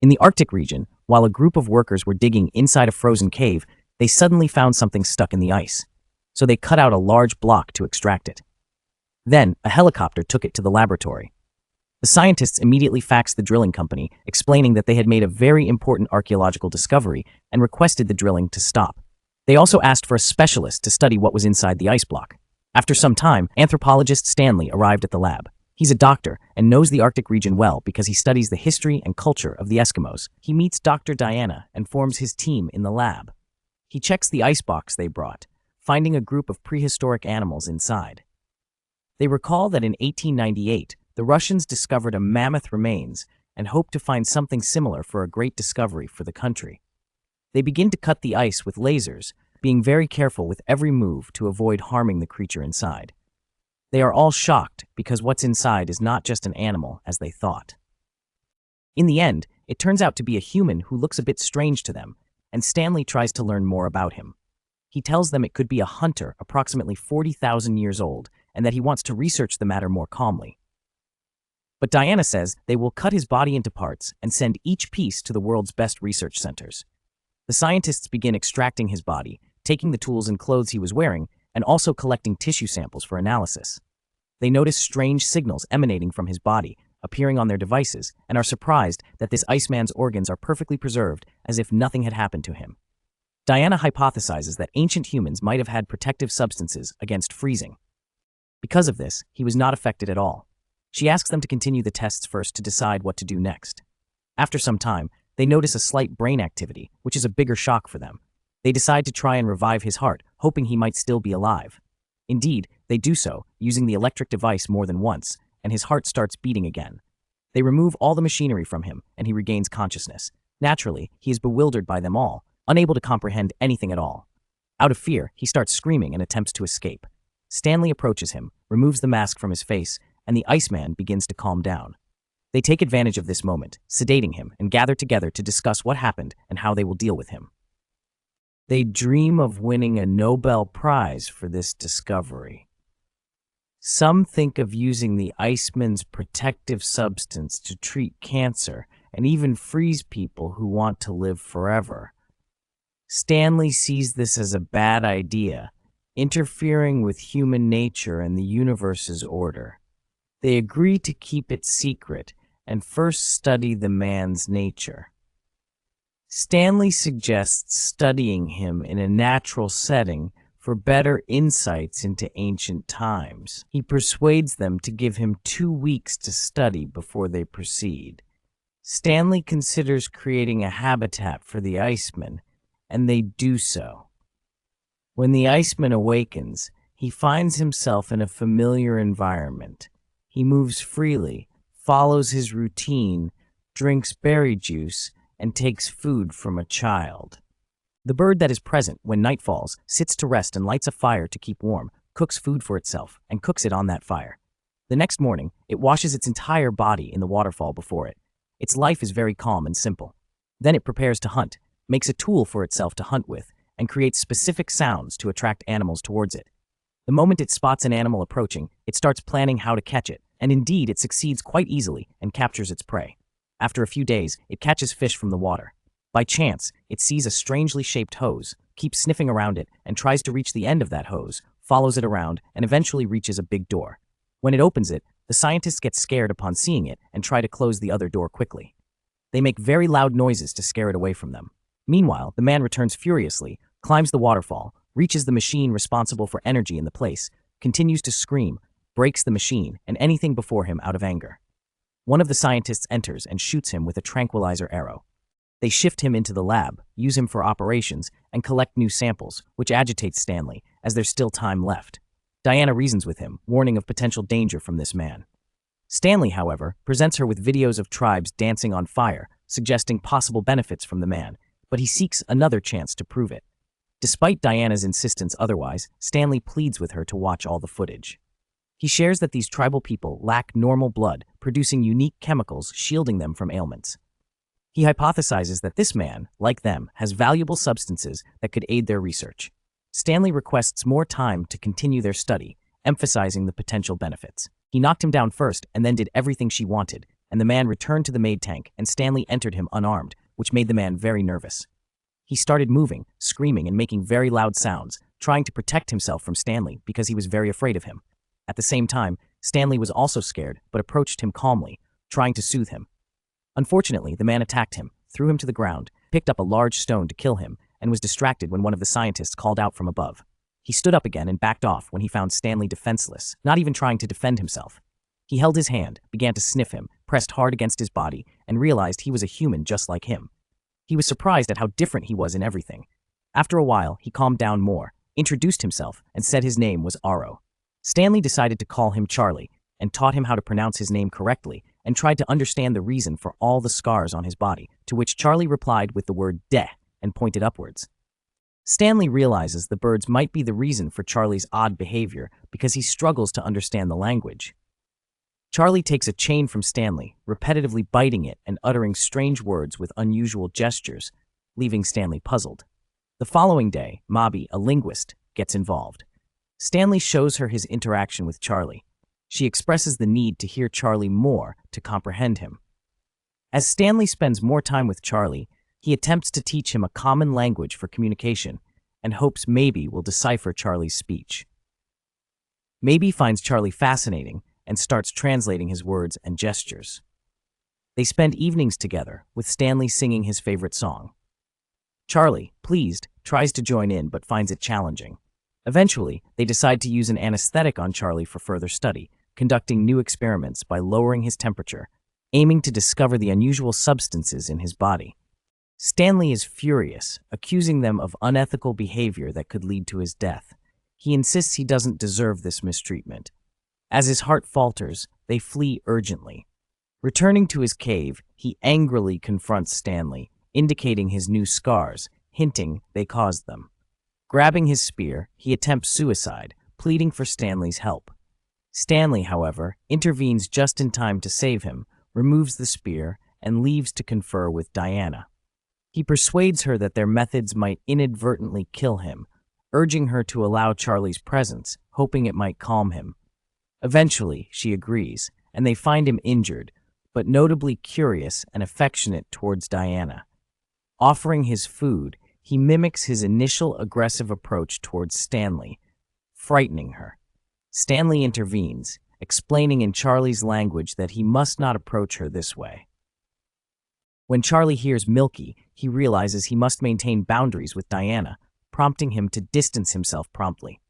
In the Arctic region, while a group of workers were digging inside a frozen cave, they suddenly found something stuck in the ice. So they cut out a large block to extract it. Then, a helicopter took it to the laboratory. The scientists immediately faxed the drilling company, explaining that they had made a very important archaeological discovery and requested the drilling to stop. They also asked for a specialist to study what was inside the ice block. After some time, anthropologist Stanley arrived at the lab. He's a doctor and knows the Arctic region well because he studies the history and culture of the Eskimos. He meets Dr. Diana and forms his team in the lab. He checks the icebox they brought, finding a group of prehistoric animals inside. They recall that in 1898, the Russians discovered a mammoth remains and hoped to find something similar for a great discovery for the country. They begin to cut the ice with lasers, being very careful with every move to avoid harming the creature inside. They are all shocked because what's inside is not just an animal as they thought. In the end, it turns out to be a human who looks a bit strange to them, and Stanley tries to learn more about him. He tells them it could be a hunter approximately 40,000 years old and that he wants to research the matter more calmly. But Diana says they will cut his body into parts and send each piece to the world's best research centers. The scientists begin extracting his body, taking the tools and clothes he was wearing, and also collecting tissue samples for analysis. They notice strange signals emanating from his body, appearing on their devices, and are surprised that this Iceman's organs are perfectly preserved as if nothing had happened to him. Diana hypothesizes that ancient humans might have had protective substances against freezing. Because of this, he was not affected at all. She asks them to continue the tests first to decide what to do next. After some time, they notice a slight brain activity, which is a bigger shock for them. They decide to try and revive his heart, hoping he might still be alive. Indeed, they do so, using the electric device more than once, and his heart starts beating again. They remove all the machinery from him, and he regains consciousness. Naturally, he is bewildered by them all, unable to comprehend anything at all. Out of fear, he starts screaming and attempts to escape. Stanley approaches him, removes the mask from his face, and the Iceman begins to calm down. They take advantage of this moment, sedating him, and gather together to discuss what happened and how they will deal with him. They dream of winning a Nobel Prize for this discovery. Some think of using the Iceman's protective substance to treat cancer and even freeze people who want to live forever. Stanley sees this as a bad idea, interfering with human nature and the universe's order. They agree to keep it secret and first study the man's nature. Stanley suggests studying him in a natural setting for better insights into ancient times. He persuades them to give him 2 weeks to study before they proceed. Stanley considers creating a habitat for the Iceman, and they do so. When the Iceman awakens, he finds himself in a familiar environment. He moves freely, follows his routine, drinks berry juice, and takes food from a child. The bird that is present when night falls sits to rest and lights a fire to keep warm, cooks food for itself, and cooks it on that fire. The next morning, it washes its entire body in the waterfall before it. Its life is very calm and simple. Then it prepares to hunt, makes a tool for itself to hunt with, and creates specific sounds to attract animals towards it. The moment it spots an animal approaching, it starts planning how to catch it, and indeed it succeeds quite easily and captures its prey. After a few days, it catches fish from the water. By chance, it sees a strangely shaped hose, keeps sniffing around it, and tries to reach the end of that hose, follows it around, and eventually reaches a big door. When it opens it, the scientists get scared upon seeing it and try to close the other door quickly. They make very loud noises to scare it away from them. Meanwhile, the man returns furiously, climbs the waterfall, reaches the machine responsible for energy in the place, continues to scream, breaks the machine, and anything before him out of anger. One of the scientists enters and shoots him with a tranquilizer arrow. They shift him into the lab, use him for operations, and collect new samples, which agitates Stanley, as there's still time left. Diana reasons with him, warning of potential danger from this man. Stanley, however, presents her with videos of tribes dancing on fire, suggesting possible benefits from the man, but he seeks another chance to prove it. Despite Diana's insistence otherwise, Stanley pleads with her to watch all the footage. He shares that these tribal people lack normal blood, producing unique chemicals shielding them from ailments. He hypothesizes that this man, like them, has valuable substances that could aid their research. Stanley requests more time to continue their study, emphasizing the potential benefits. He knocked him down first and then did everything she wanted, and the man returned to the maid tank, and Stanley entered him unarmed, which made the man very nervous. He started moving, screaming, and making very loud sounds, trying to protect himself from Stanley because he was very afraid of him. At the same time, Stanley was also scared, but approached him calmly, trying to soothe him. Unfortunately, the man attacked him, threw him to the ground, picked up a large stone to kill him, and was distracted when one of the scientists called out from above. He stood up again and backed off when he found Stanley defenseless, not even trying to defend himself. He held his hand, began to sniff him, pressed hard against his body, and realized he was a human just like him. He was surprised at how different he was in everything. After a while, he calmed down more, introduced himself, and said his name was Aro. Stanley decided to call him Charlie, and taught him how to pronounce his name correctly, and tried to understand the reason for all the scars on his body, to which Charlie replied with the word "de" and pointed upwards. Stanley realizes the birds might be the reason for Charlie's odd behavior because he struggles to understand the language. Charlie takes a chain from Stanley, repetitively biting it and uttering strange words with unusual gestures, leaving Stanley puzzled. The following day, Mobby, a linguist, gets involved. Stanley shows her his interaction with Charlie. She expresses the need to hear Charlie more to comprehend him. As Stanley spends more time with Charlie, he attempts to teach him a common language for communication and hopes Mabby will decipher Charlie's speech. Mabby finds Charlie fascinating and starts translating his words and gestures. They spend evenings together, with Stanley singing his favorite song. Charlie, pleased, tries to join in but finds it challenging. Eventually, they decide to use an anesthetic on Charlie for further study, conducting new experiments by lowering his temperature, aiming to discover the unusual substances in his body. Stanley is furious, accusing them of unethical behavior that could lead to his death. He insists he doesn't deserve this mistreatment. As his heart falters, they flee urgently. Returning to his cave, he angrily confronts Stanley, indicating his new scars, hinting they caused them. Grabbing his spear, he attempts suicide, pleading for Stanley's help. Stanley, however, intervenes just in time to save him, removes the spear, and leaves to confer with Diana. He persuades her that their methods might inadvertently kill him, urging her to allow Charlie's presence, hoping it might calm him. Eventually, she agrees, and they find him injured, but notably curious and affectionate towards Diana. Offering his food, he mimics his initial aggressive approach towards Stanley, frightening her. Stanley intervenes, explaining in Charlie's language that he must not approach her this way. When Charlie hears Milky, he realizes he must maintain boundaries with Diana, prompting him to distance himself promptly.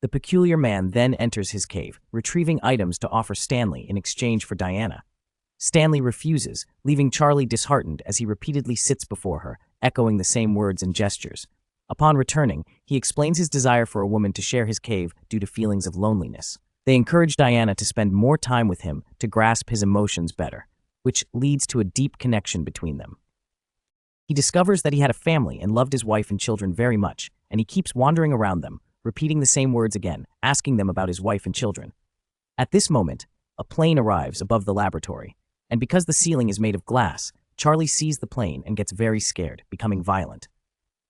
The peculiar man then enters his cave, retrieving items to offer Stanley in exchange for Diana. Stanley refuses, leaving Charlie disheartened as he repeatedly sits before her, echoing the same words and gestures. Upon returning, he explains his desire for a woman to share his cave due to feelings of loneliness. They encourage Diana to spend more time with him to grasp his emotions better, which leads to a deep connection between them. He discovers that he had a family and loved his wife and children very much, and he keeps wandering around them, repeating the same words again, asking them about his wife and children. At this moment, a plane arrives above the laboratory, and because the ceiling is made of glass, Charlie sees the plane and gets very scared, becoming violent.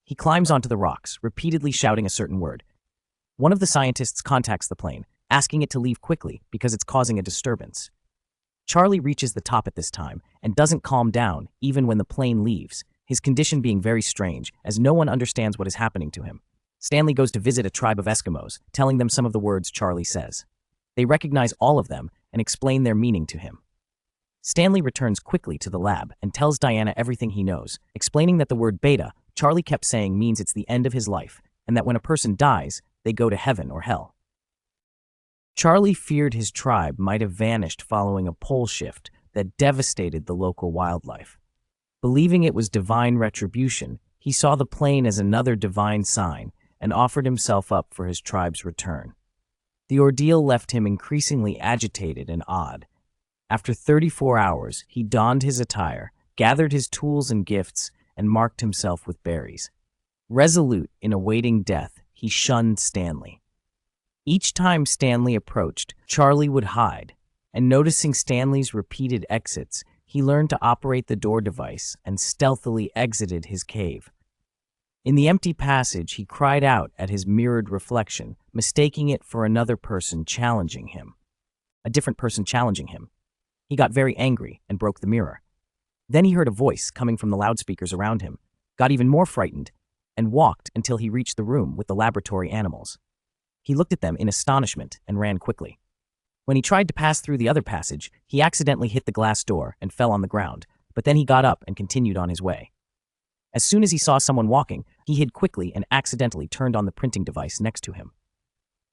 He climbs onto the rocks, repeatedly shouting a certain word. One of the scientists contacts the plane, asking it to leave quickly because it's causing a disturbance. Charlie reaches the top at this time and doesn't calm down even when the plane leaves, his condition being very strange as no one understands what is happening to him. Stanley goes to visit a tribe of Eskimos, telling them some of the words Charlie says. They recognize all of them and explain their meaning to him. Stanley returns quickly to the lab and tells Diana everything he knows, explaining that the word beta Charlie kept saying means it's the end of his life, and that when a person dies, they go to heaven or hell. Charlie feared his tribe might have vanished following a pole shift that devastated the local wildlife. Believing it was divine retribution, he saw the plane as another divine sign and offered himself up for his tribe's return. The ordeal left him increasingly agitated and odd. After 34 hours, he donned his attire, gathered his tools and gifts, and marked himself with berries. Resolute in awaiting death, he shunned Stanley. Each time Stanley approached, Charlie would hide, and noticing Stanley's repeated exits, he learned to operate the door device and stealthily exited his cave. In the empty passage, he cried out at his mirrored reflection, mistaking it for another person challenging him. A different person challenging him. He got very angry and broke the mirror. Then he heard a voice coming from the loudspeakers around him, got even more frightened, and walked until he reached the room with the laboratory animals. He looked at them in astonishment and ran quickly. When he tried to pass through the other passage, he accidentally hit the glass door and fell on the ground, but then he got up and continued on his way. As soon as he saw someone walking, he hid quickly and accidentally turned on the printing device next to him.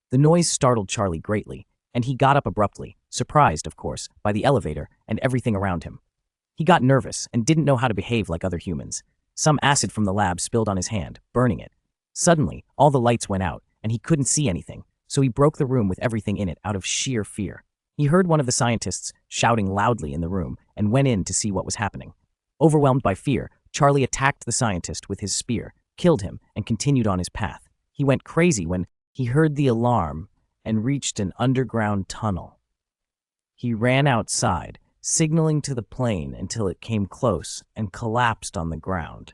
The noise startled Charlie greatly, and he got up abruptly, surprised, of course, by the elevator and everything around him. He got nervous and didn't know how to behave like other humans. Some acid from the lab spilled on his hand, burning it. Suddenly, all the lights went out, and he couldn't see anything, so he broke the room with everything in it out of sheer fear. He heard one of the scientists shouting loudly in the room and went in to see what was happening. Overwhelmed by fear, Charlie attacked the scientist with his spear, killed him, and continued on his path. He went crazy when he heard the alarm and reached an underground tunnel. He ran outside, signaling to the plane until it came close and collapsed on the ground.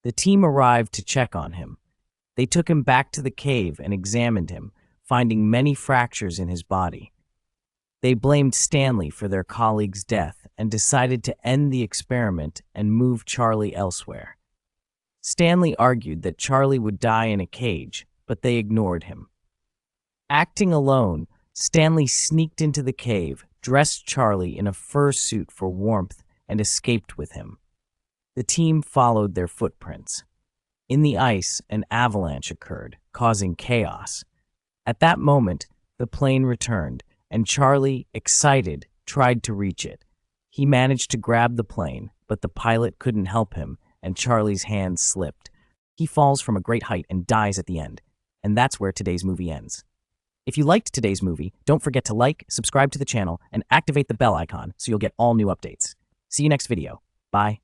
The team arrived to check on him. They took him back to the cave and examined him, finding many fractures in his body. They blamed Stanley for their colleague's death and decided to end the experiment and move Charlie elsewhere. Stanley argued that Charlie would die in a cage, but they ignored him. Acting alone, Stanley sneaked into the cave, dressed Charlie in a fur suit for warmth, and escaped with him. The team followed their footprints. In the ice, an avalanche occurred, causing chaos. At that moment, the plane returned, and Charlie, excited, tried to reach it. He managed to grab the plane, but the pilot couldn't help him, and Charlie's hand slipped. He falls from a great height and dies at the end. And that's where today's movie ends. If you liked today's movie, don't forget to like, subscribe to the channel, and activate the bell icon so you'll get all new updates. See you next video. Bye.